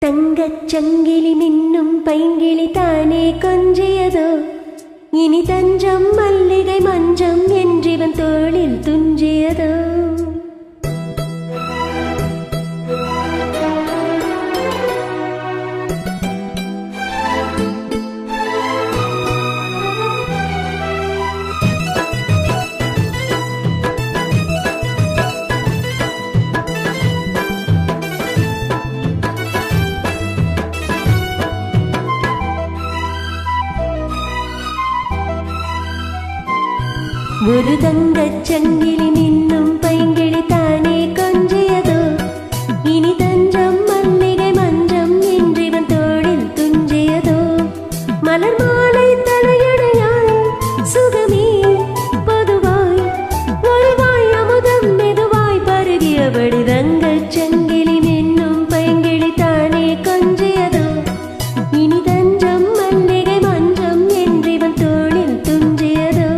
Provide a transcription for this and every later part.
தங்கச் சங்கிலி மின்னும் பைங்கிளி தானே கொஞ்சியதோ, இனி தஞ்சம் மல்லிகை மஞ்சம் என்றிவன் தோளில் துஞ்சியதோ. ஒரு தங்கச் சங்கிலி மின்னும் பைங்கிளி தானே கொஞ்சியதோ, இனி தஞ்சம் மல்லிகை மஞ்சம் என்றிவன் தோளில் துஞ்சியதோ. மலர் மாலை தலையணையாய் சுகமே பொதுவாய் ஒருவாய் அமுதம் மெதுவாய் பருகியபடி தங்கச் சங்கிலி மின்னும் பைங்கிளி தானே கொஞ்சியதோ, இனி தஞ்சம் மல்லிகை மஞ்சம் என்றிவன் தோளில் துஞ்சியதோ.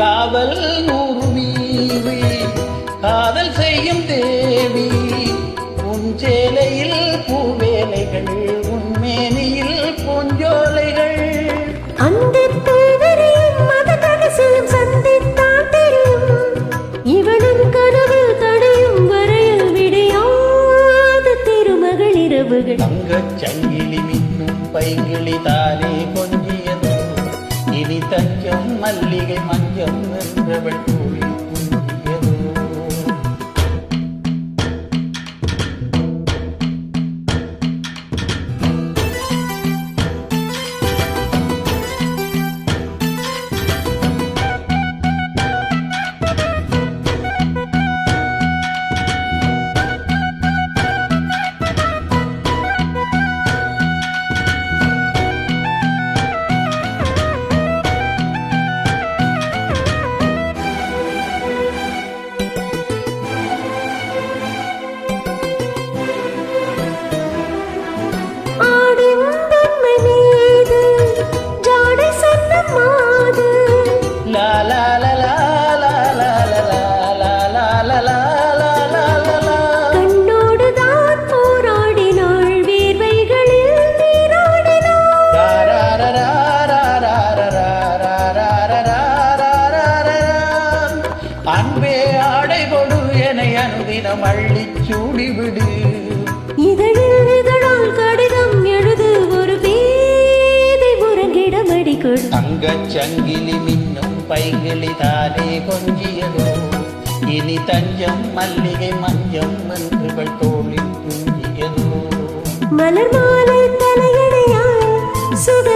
காவல் நூறு வீவி காதல் செய்யும் தேவி, உன் சேலையில் பூவேலைகள் உன்மேனியில் பூஞ்சோலைகள். அந்த தேவரையும் மதகசிலும் சந்தித்தான் தெரியும், இவனும் கனவில் தடையும் வரையில் விடையாத திருமகள் இரவுகள். தங்கச் சங்கிலி மின்னும் பைங்கிளி தானே கொஞ்சியதோ, இனி தஞ்சம் மல்லிகை மஞ்சம் என்றவள் தோழி துஞ்சியதோ. அன்பே ஆடை கொடு என அனுதினம் அள்ளிச் சூடிவிடு. இதழில் இதழால் கடிதம் எழுது ஒரு பேதை உறங்கிடம் அடிக்கொடு. தங்கச் சங்கிலி மின்னும் பைங்கிளி தானே கொஞ்சியதோ, இனி தஞ்சம் மல்லிகை மஞ்சம் என்றவள் தோளில் துஞ்சியதோ. மலர் மாலை தலையணையாய் சுக